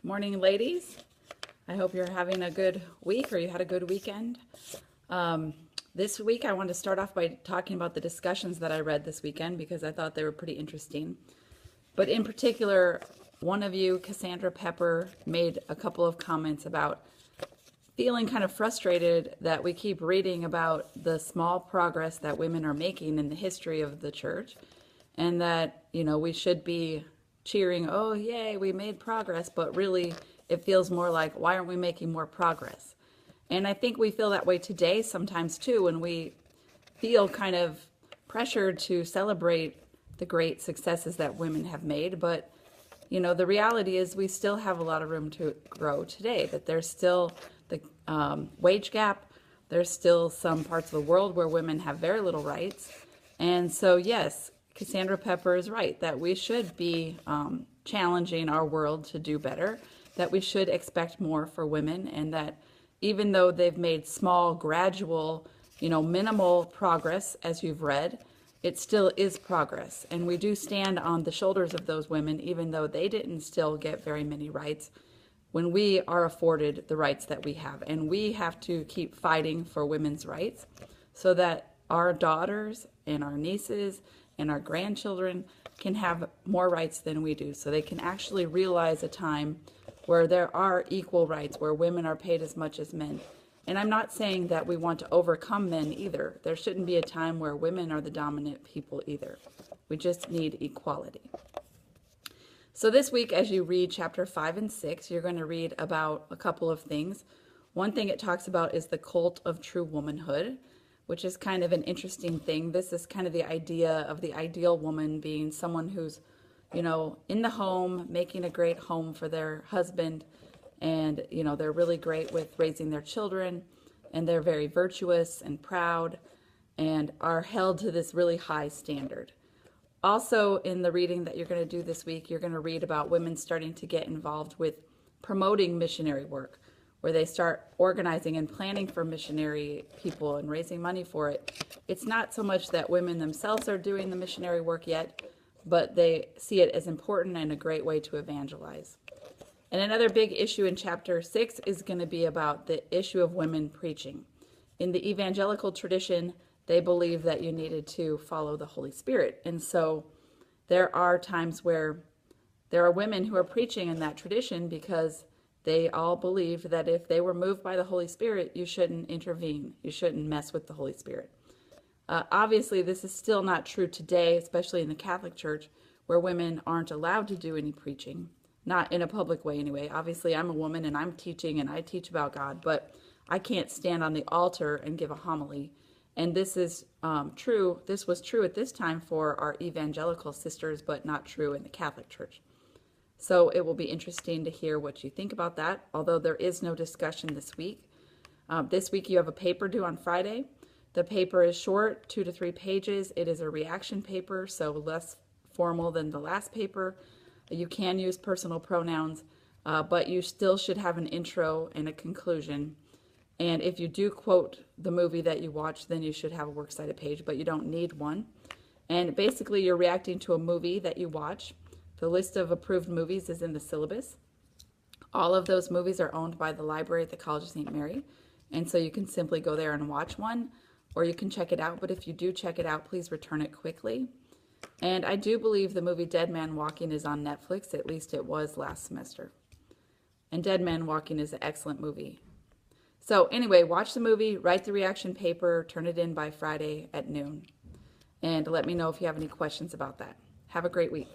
Good morning, ladies. I hope you're having a good week or you had a good weekend. This week, I want to start off by talking about the discussions that I read this weekend because I thought they were pretty interesting. But in particular, one of you, Cassandra Pepper, made a couple of comments about feeling kind of frustrated that we keep reading about the small progress that women are making in the history of the church, and that, we should be cheering, oh, yay, we made progress, but really it feels more like, why aren't we making more progress? And I think we feel that way today sometimes too, when we feel kind of pressured to celebrate the great successes that women have made. But, the reality is we still have a lot of room to grow today, that there's still the wage gap. There's still some parts of the world where women have very little rights. And so, yes, Cassandra Pepper is right that we should be challenging our world to do better, that we should expect more for women, and that even though they've made small, gradual, minimal progress, as you've read, it still is progress. And we do stand on the shoulders of those women, even though they didn't still get very many rights, when we are afforded the rights that we have. And we have to keep fighting for women's rights so that our daughters and our nieces and our grandchildren can have more rights than we do, so they can actually realize a time where there are equal rights, where women are paid as much as men. And I'm not saying that we want to overcome men either. There shouldn't be a time where women are the dominant people either. We just need equality. So this week, as you read chapter 5 and 6, you're going to read about a couple of things. One thing it talks about is the cult of true womanhood, which is kind of an interesting thing. This is kind of the idea of the ideal woman being someone who's, in the home, making a great home for their husband. And, they're really great with raising their children, and they're very virtuous and proud and are held to this really high standard. Also, in the reading that you're going to do this week, you're going to read about women starting to get involved with promoting missionary work, where they start organizing and planning for missionary people and raising money for it. It's not so much that women themselves are doing the missionary work yet, but they see it as important and a great way to evangelize. And another big issue in chapter 6 is going to be about the issue of women preaching. In the evangelical tradition, they believe that you needed to follow the Holy Spirit. And so there are times where there are women who are preaching in that tradition because they all believed that if they were moved by the Holy Spirit, you shouldn't intervene. You shouldn't mess with the Holy Spirit. Obviously, this is still not true today, especially in the Catholic Church, where women aren't allowed to do any preaching. Not in a public way anyway. Obviously, I'm a woman and I'm teaching and I teach about God, but I can't stand on the altar and give a homily. And this is true. This was true at this time for our evangelical sisters, but not true in the Catholic Church. So it will be interesting to hear what you think about that, although there is no discussion this week. This week you have a paper due on Friday. The paper is short, 2 to 3 pages. It is a reaction paper, so less formal than the last paper. You can use personal pronouns, but you still should have an intro and a conclusion. And if you do quote the movie that you watched, then you should have a works cited page, but you don't need one. And basically you're reacting to a movie that you watch. The list of approved movies is in the syllabus. All of those movies are owned by the library at the College of St. Mary, and so you can simply go there and watch one, or you can check it out. But if you do check it out, please return it quickly. And I do believe the movie Dead Man Walking is on Netflix. At least it was last semester. And Dead Man Walking is an excellent movie. So anyway, watch the movie, write the reaction paper, turn it in by Friday at noon. And let me know if you have any questions about that. Have a great week.